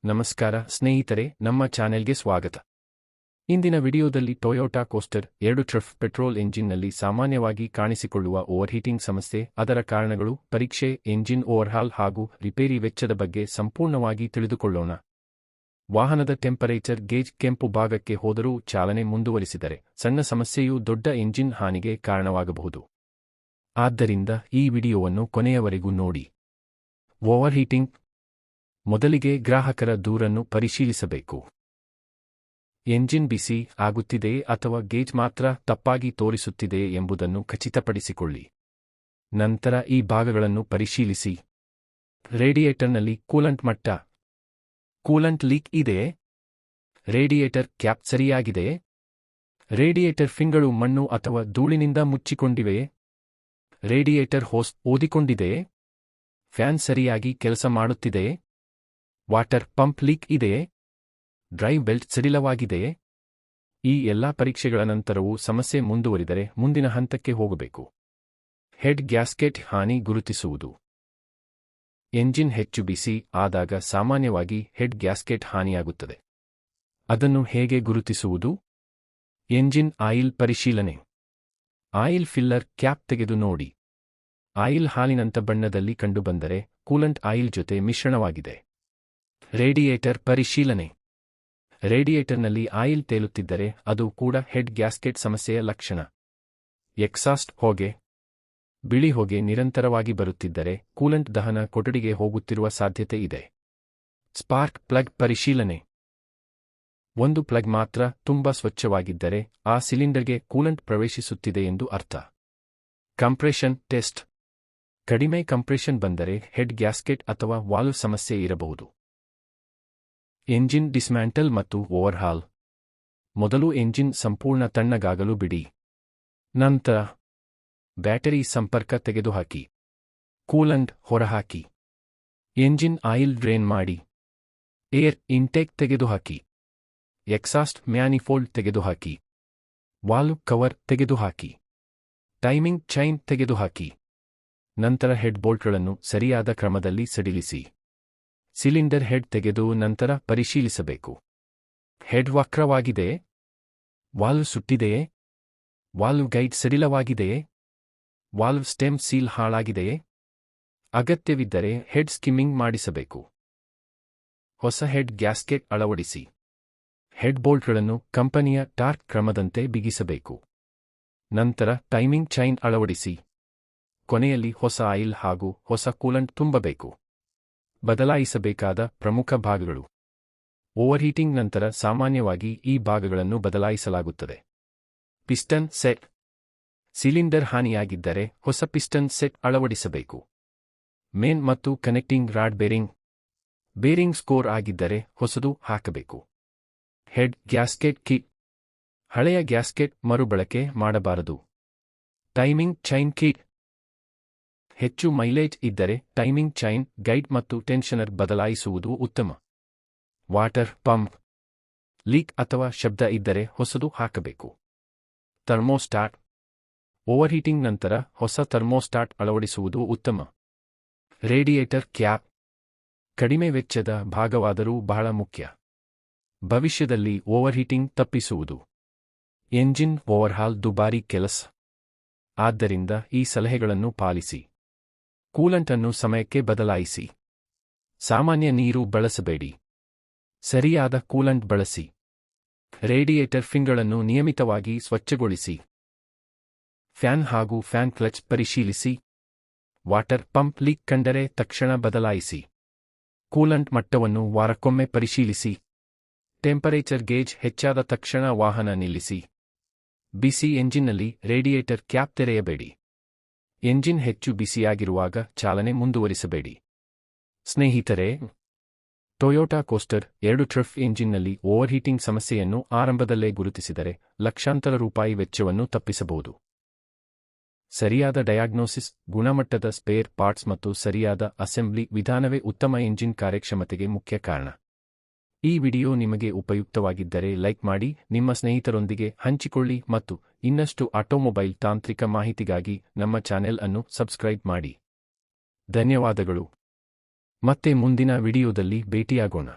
ನಮಸ್ಕಾರ ಸ್ನೇಹಿತರೆ, ನಮ್ಮ ಚಾನೆಲ್ಗೆ ಸ್ವಾಗತ. ಇಂದಿನ ವಿಡಿಯೋದಲ್ಲಿ ಟೊಯೋಟಾ ಕೋಸ್ಟರ್ 2 ಪೆಟ್ರೋಲ್ ಎಂಜಿನ್ನಲ್ಲಿ ಸಾಮಾನ್ಯವಾಗಿ ಕಾಣಿಸಿಕೊಳ್ಳುವ ಓವರ್ಹೀಟಿಂಗ್ ಸಮಸ್ಯೆ, ಅದರ ಕಾರಣಗಳು, ಪರೀಕ್ಷೆ, ಎಂಜಿನ್ ಓವರ್ಹಾಲ್ ಹಾಗೂ ರಿಪೇರಿ ವೆಚ್ಚದ ಬಗ್ಗೆ ಸಂಪೂರ್ಣವಾಗಿ ತಿಳಿದುಕೊಳ್ಳೋಣ. ವಾಹನದ ಟೆಂಪರೇಚರ್ ಗೇಜ್ ಕೆಂಪು ಭಾಗಕ್ಕೆ ಹೋದರೂ ಚಾಲನೆ ಮುಂದುವರಿಸಿದರೆ ಸಣ್ಣ ಸಮಸ್ಯೆಯೂ ದೊಡ್ಡ ಎಂಜಿನ್ ಹಾನಿಗೆ ಕಾರಣವಾಗಬಹುದು. ಆದ್ದರಿಂದ ಈ ವಿಡಿಯೋವನ್ನು ಕೊನೆಯವರೆಗೂ ನೋಡಿ. ಓವರ್ಹೀಟಿಂಗ್. ಮೊದಲಿಗೆ ಗ್ರಾಹಕರ ದೂರನ್ನು ಪರಿಶೀಲಿಸಬೇಕು. ಎಂಜಿನ್ ಬಿಸಿ ಆಗುತ್ತಿದೆಯೇ ಅಥವಾ ಗೇಜ್ ಮಾತ್ರ ತಪ್ಪಾಗಿ ತೋರಿಸುತ್ತಿದೆಯೇ ಎಂಬುದನ್ನು ಖಚಿತಪಡಿಸಿಕೊಳ್ಳಿ. ನಂತರ ಈ ಭಾಗಗಳನ್ನು ಪರಿಶೀಲಿಸಿ. ರೇಡಿಯೇಟರ್ನಲ್ಲಿ ಕೂಲಂಟ್ ಮಟ್ಟ. ಕೂಲಂಟ್ ಲೀಕ್ ಇದೆಯೇ? ರೇಡಿಯೇಟರ್ ಕ್ಯಾಪ್ ಸರಿಯಾಗಿದೆಯೇ? ರೇಡಿಯೇಟರ್ ಫಿನ್ಗಳು ಮಣ್ಣು ಅಥವಾ ಧೂಳಿನಿಂದ ಮುಚ್ಚಿಕೊಂಡಿವೆಯೇ? ರೇಡಿಯೇಟರ್ ಹೋಸ್ ಊದಿಕೊಂಡಿದೆಯೇ? ಫ್ಯಾನ್ ಸರಿಯಾಗಿ ಕೆಲಸ ಮಾಡುತ್ತಿದೆಯೇ? ವಾಟರ್ ಪಂಪ್ ಲೀಕ್ ಇದೆಯೇ? ಡ್ರೈವ್ ಬೆಲ್ಟ್ ಸಡಿಲವಾಗಿದೆಯೇ? ಈ ಎಲ್ಲಾ ಪರೀಕ್ಷೆಗಳ ನಂತರವೂ ಸಮಸ್ಯೆ ಮುಂದುವರಿದರೆ ಮುಂದಿನ ಹಂತಕ್ಕೆ ಹೋಗಬೇಕು. ಹೆಡ್ ಗ್ಯಾಸ್ಕೆಟ್ ಹಾನಿ ಗುರುತಿಸುವುದು. ಎಂಜಿನ್ ಹೆಚ್ಚು ಬಿಸಿ ಆದಾಗ ಸಾಮಾನ್ಯವಾಗಿ ಹೆಡ್ ಗ್ಯಾಸ್ಕೆಟ್ ಹಾನಿಯಾಗುತ್ತದೆ. ಅದನ್ನು ಹೇಗೆ ಗುರುತಿಸುವುದು? ಎಂಜಿನ್ ಆಯಿಲ್ ಪರಿಶೀಲನೆ. ಆಯಿಲ್ ಫಿಲ್ಲರ್ ಕ್ಯಾಪ್ ತೆಗೆದು ನೋಡಿ. ಆಯಿಲ್ ಹಾಲಿನಂಥ ಬಣ್ಣದಲ್ಲಿ ಕಂಡುಬಂದರೆ ಕೂಲಂಟ್ ಆಯಿಲ್ ಜೊತೆ ಮಿಶ್ರಣವಾಗಿದೆ. ರೇಡಿಯೇಟರ್ ಪರಿಶೀಲನೆ. ರೇಡಿಯೇಟರ್ನಲ್ಲಿ ಆಯಿಲ್ ತೇಲುತ್ತಿದ್ದರೆ ಅದು ಕೂಡ ಹೆಡ್ ಗ್ಯಾಸ್ಕೆಟ್ ಸಮಸ್ಯೆಯ ಲಕ್ಷಣ. ಎಕ್ಸಾಸ್ಟ್ ಹೊಗೆ. ಬಿಳಿ ಹೊಗೆ ನಿರಂತರವಾಗಿ ಬರುತ್ತಿದ್ದರೆ ಕೂಲಂಟ್ ದಹನ ಕೊಠಡಿಗೆ ಹೋಗುತ್ತಿರುವ ಸಾಧ್ಯತೆ ಇದೆ. ಸ್ಪಾರ್ಕ್ ಪ್ಲಗ್ ಪರಿಶೀಲನೆ. ಒಂದು ಪ್ಲಗ್ ಮಾತ್ರ ತುಂಬಾ ಸ್ವಚ್ಛವಾಗಿದ್ದರೆ ಆ ಸಿಲಿಂಡರ್ಗೆ ಕೂಲಂಟ್ ಪ್ರವೇಶಿಸುತ್ತಿದೆ ಎಂದು ಅರ್ಥ. Compression test. ಕಡಿಮೆ ಕಂಪ್ರೆಷನ್ ಬಂದರೆ ಹೆಡ್ ಗ್ಯಾಸ್ಕೆಟ್ ಅಥವಾ ವಾಲ್ವ್ ಸಮಸ್ಯೆ ಇರಬಹುದು. ಎಂಜಿನ್ ಡಿಸ್ಮ್ಯಾಂಟಲ್ ಮತ್ತು ಓವರ್ಹಾಲ್. ಮೊದಲು ಎಂಜಿನ್ ಸಂಪೂರ್ಣ ತಣ್ಣಗಾಗಲು ಬಿಡಿ. ನಂತರ ಬ್ಯಾಟರಿ ಸಂಪರ್ಕ ತೆಗೆದುಹಾಕಿ. ಕೂಲಂಟ್ ಹೊರಹಾಕಿ. ಎಂಜಿನ್ ಆಯಿಲ್ ಡ್ರೈನ್ ಮಾಡಿ. ಏರ್ ಇಂಟೇಕ್ ತೆಗೆದುಹಾಕಿ. ಎಕ್ಸಾಸ್ಟ್ ಮ್ಯಾನಿಫೋಲ್ಡ್ ತೆಗೆದುಹಾಕಿ. ವಾಲ್ವ್ ಕವರ್ ತೆಗೆದುಹಾಕಿ. ಟೈಮಿಂಗ್ ಚೈನ್ ತೆಗೆದುಹಾಕಿ. ನಂತರ ಹೆಡ್ ಬೋಲ್ಟ್ಗಳನ್ನು ಸರಿಯಾದ ಕ್ರಮದಲ್ಲಿ ಸಡಿಲಿಸಿ. ಸಿಲಿಂಡರ್ ಹೆಡ್ ತೆಗೆದು ನಂತರ ಪರಿಶೀಲಿಸಬೇಕು. ಹೆಡ್ ವಕ್ರವಾಗಿದೆಯೇ? ವಾಲ್ವ್ ಸುಟ್ಟಿದೆಯೇ? ವಾಲ್ವ್ ಗೈಡ್ ಸಡಿಲವಾಗಿದೆಯೇ? ವಾಲ್ವ್ ಸ್ಟೆಮ್ ಸೀಲ್ ಹಾಳಾಗಿದೆಯೇ? ಅಗತ್ಯವಿದ್ದರೆ ಹೆಡ್ ಸ್ಕಿಮ್ಮಿಂಗ್ ಮಾಡಿಸಬೇಕು. ಹೊಸ ಹೆಡ್ ಗ್ಯಾಸ್ಕೆಟ್ ಅಳವಡಿಸಿ. ಹೆಡ್ ಬೋಲ್ಟ್ಗಳನ್ನು ಕಂಪನಿಯ ಟಾರ್ಕ್ ಕ್ರಮದಂತೆ ಬಿಗಿಸಬೇಕು. ನಂತರ ಟೈಮಿಂಗ್ ಚೈನ್ ಅಳವಡಿಸಿ. ಕೊನೆಯಲ್ಲಿ ಹೊಸ ಆಯಿಲ್ ಹಾಗೂ ಹೊಸ ಕೂಲಂಟ್ ತುಂಬಬೇಕು. ಬದಲಾಯಿಸಬೇಕಾದ ಪ್ರಮುಖ ಭಾಗಗಳು. ಓವರ್ಹೀಟಿಂಗ್ ನಂತರ ಸಾಮಾನ್ಯವಾಗಿ ಈ ಭಾಗಗಳನ್ನು ಬದಲಾಯಿಸಲಾಗುತ್ತದೆ. Piston set. ಸಿಲಿಂಡರ್ ಹಾನಿಯಾಗಿದ್ದರೆ ಹೊಸ ಪಿಸ್ಟನ್ ಸೆಟ್ ಅಳವಡಿಸಬೇಕು. ಮೇನ್ ಮತ್ತು connecting rod bearing. Bearing score ಆಗಿದ್ದರೆ ಹೊಸದು ಹಾಕಬೇಕು. Head gasket kit. ಹಳೆಯ ಗ್ಯಾಸ್ಕೆಟ್ ಮರುಬಳಕೆ ಮಾಡಬಾರದು. Timing chain kit. ಹೆಚ್ಚು ಮೈಲೇಜ್ ಇದ್ದರೆ ಟೈಮಿಂಗ್ ಚೈನ್, ಗೈಡ್ ಮತ್ತು ಟೆನ್ಷನರ್ ಬದಲಾಯಿಸುವುದು ಉತ್ತಮ. Water pump. ಲೀಕ್ ಅಥವಾ ಶಬ್ದ ಇದ್ದರೆ ಹೊಸದು ಹಾಕಬೇಕು. ಥರ್ಮೋಸ್ಟಾಟ್. ಓವರ್ಹೀಟಿಂಗ್ ನಂತರ ಹೊಸ ಥರ್ಮೋಸ್ಟಾಟ್ ಅಳವಡಿಸುವುದು ಉತ್ತಮ. Radiator cap. ಕಡಿಮೆ ವೆಚ್ಚದ ಭಾಗವಾದರೂ ಬಹಳ ಮುಖ್ಯ. ಭವಿಷ್ಯದಲ್ಲಿ ಓವರ್ಹೀಟಿಂಗ್ ತಪ್ಪಿಸುವುದು. ಎಂಜಿನ್ ಓವರ್ಹಾಲ್ ದುಬಾರಿ ಕೆಲಸ. ಆದ್ದರಿಂದ ಈ ಸಲಹೆಗಳನ್ನು ಪಾಲಿಸಿ. ಕೂಲಂಟ್ ಅನ್ನು ಸಮಯಕ್ಕೆ ಬದಲಾಯಿಸಿ. ಸಾಮಾನ್ಯ ನೀರು ಬಳಸಬೇಡಿ. ಸರಿಯಾದ ಕೂಲಂಟ್ ಬಳಸಿ. ರೇಡಿಯೇಟರ್ ಫಿನ್ಗಳನ್ನು ನಿಯಮಿತವಾಗಿ ಸ್ವಚ್ಛಗೊಳಿಸಿ. ಫ್ಯಾನ್ ಹಾಗೂ ಫ್ಯಾನ್ ಕ್ಲಚ್ ಪರಿಶೀಲಿಸಿ. ವಾಟರ್ ಪಂಪ್ ಲೀಕ್ ಕಂಡರೆ ತಕ್ಷಣ ಬದಲಾಯಿಸಿ. ಕೂಲಂಟ್ ಮಟ್ಟವನ್ನು ವಾರಕ್ಕೊಮ್ಮೆ ಪರಿಶೀಲಿಸಿ. ಟೆಂಪರೇಚರ್ ಗೇಜ್ ಹೆಚ್ಚಾದ ತಕ್ಷಣ ವಾಹನ ನಿಲ್ಲಿಸಿ. ಬಿಸಿ ಎಂಜಿನ್ನಲ್ಲಿ ರೇಡಿಯೇಟರ್ ಕ್ಯಾಪ್ ತೆರೆಯಬೇಡಿ. ಎಂಜಿನ್ ಹೆಚ್ಚು ಬಿಸಿಯಾಗಿರುವಾಗ ಚಾಲನೆ ಮುಂದುವರಿಸಬೇಡಿ. ಸ್ನೇಹಿತರೆ, ಟೊಯೋಟಾ ಕೋಸ್ಟರ್ 2 ಎಂಜಿನ್ನಲ್ಲಿ ಓವರ್ಹೀಟಿಂಗ್ ಸಮಸ್ಯೆಯನ್ನು ಆರಂಭದಲ್ಲೇ ಗುರುತಿಸಿದರೆ ಲಕ್ಷಾಂತರ ರೂಪಾಯಿ ವೆಚ್ಚವನ್ನು ತಪ್ಪಿಸಬಹುದು. ಸರಿಯಾದ ಡಯಾಗ್ನೋಸಿಸ್, ಗುಣಮಟ್ಟದ ಸ್ಪೇರ್ ಪಾರ್ಟ್ಸ್ ಮತ್ತು ಸರಿಯಾದ ಅಸೆಂಬ್ಲಿ ವಿಧಾನವೇ ಉತ್ತಮ ಎಂಜಿನ್ ಕಾರ್ಯಕ್ಷಮತೆಗೆ ಮುಖ್ಯ ಕಾರಣ. ಈ ವಿಡಿಯೋ ನಿಮಗೆ ಉಪಯುಕ್ತವಾಗಿದ್ದರೆ ಲೈಕ್ ಮಾಡಿ, ನಿಮ್ಮ ಸ್ನೇಹಿತರೊಂದಿಗೆ ಹಂಚಿಕೊಳ್ಳಿ ಮತ್ತು ಇನ್ನಷ್ಟು ಆಟೋಮೊಬೈಲ್ ತಾಂತ್ರಿಕ ಮಾಹಿತಿಗಾಗಿ ನಮ್ಮ ಚಾನೆಲ್ ಅನ್ನು ಸಬ್ಸ್ಕ್ರೈಬ್ ಮಾಡಿ. ಧನ್ಯವಾದಗಳು. ಮತ್ತೆ ಮುಂದಿನ ವಿಡಿಯೋದಲ್ಲಿ ಭೇಟಿಯಾಗೋಣ.